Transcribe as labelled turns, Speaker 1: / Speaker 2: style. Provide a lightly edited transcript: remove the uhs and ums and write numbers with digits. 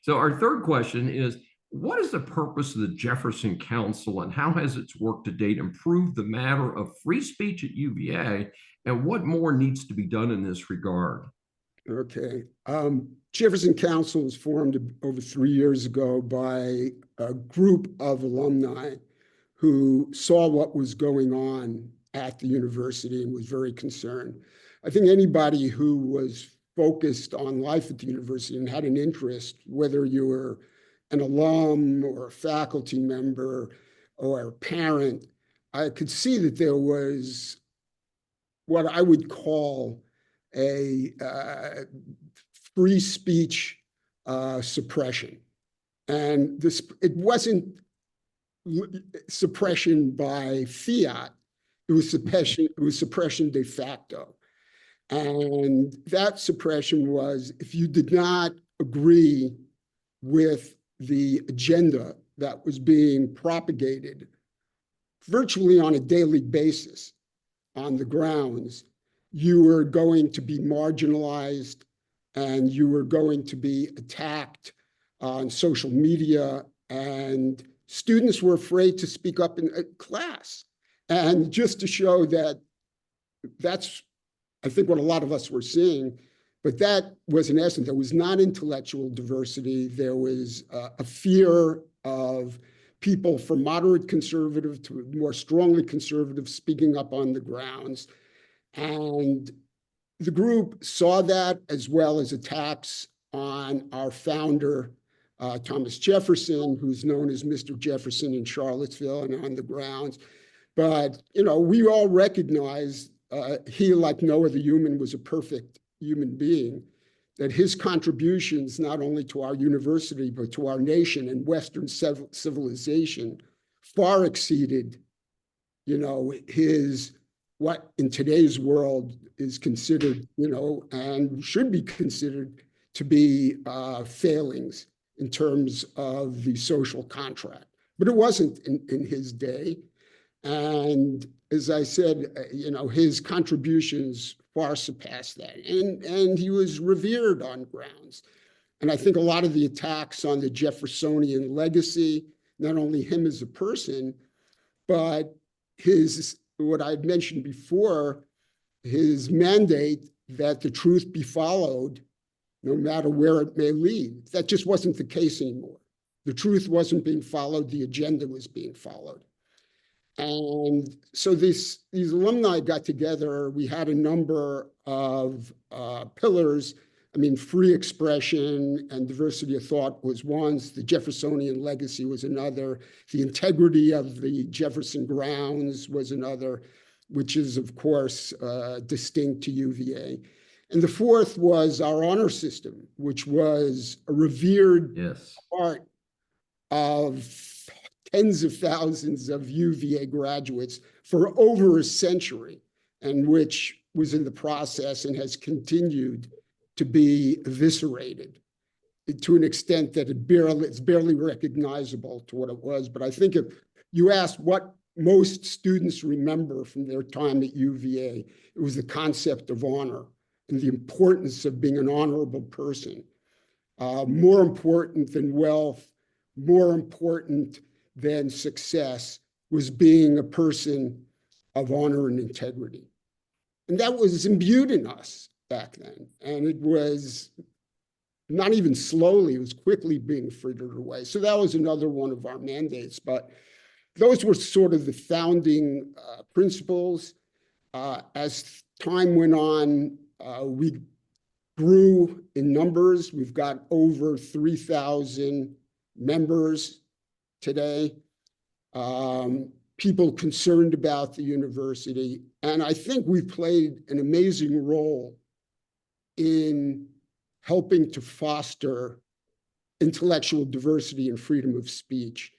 Speaker 1: So our third question is, what is the purpose of the Jefferson Council and how has its work to date improved the matter of free speech at UVA, and what more needs to be done in this regard?
Speaker 2: Okay. Jefferson Council was formed over 3 years ago by a group of alumni who saw what was going on at the university and was very concerned. I think anybody who was focused on life at the university and had an interest, whether you were an alum or a faculty member or a parent, I could see that there was what I would call a free speech suppression. And this, it wasn't suppression by fiat, it was suppression de facto. And that suppression was if you did not agree with the agenda that was being propagated virtually on a daily basis on the grounds, you were going to be marginalized and you were going to be attacked on social media, and students were afraid to speak up in class. And just to show that that's, I think, what a lot of us were seeing, but that was in essence, there was not intellectual diversity. There was a fear of people from moderate conservative to more strongly conservative speaking up on the grounds. And the group saw that, as well as attacks on our founder, Thomas Jefferson, who's known as Mr. Jefferson in Charlottesville and on the grounds. But, you know, we all recognize he, like no other human, was a perfect human being, that his contributions, not only to our university, but to our nation and Western civilization, far exceeded, you know, his, what in today's world is considered, you know, and should be considered to be failings in terms of the social contract. But it wasn't in his day. And as I said, you know, his contributions far surpassed that. And he was revered on grounds. And I think a lot of the attacks on the Jeffersonian legacy, not only him as a person, but his, what I mentioned before, his mandate that the truth be followed, no matter where it may lead. That just wasn't the case anymore. The truth wasn't being followed, the agenda was being followed. And so these alumni got together. We had a number of pillars. I mean, free expression and diversity of thought was one. The Jeffersonian legacy was another. The integrity of the Jefferson grounds was another, which is, of course, distinct to UVA. And the fourth was our honor system, which was a revered part of tens of thousands of UVA graduates for over a century, and which was in the process and has continued to be eviscerated to an extent that it's barely recognizable to what it was. But I think if you asked what most students remember from their time at UVA, it was the concept of honor and the importance of being an honorable person. More important than wealth, more important than success was being a person of honor and integrity. And that was imbued in us back then. And it was not even slowly, it was quickly being frittered away. So that was another one of our mandates. But those were sort of the founding principles. As time went on, we grew in numbers. We've got over 3,000 members today, people concerned about the university. And I think we've played an amazing role in helping to foster intellectual diversity and freedom of speech.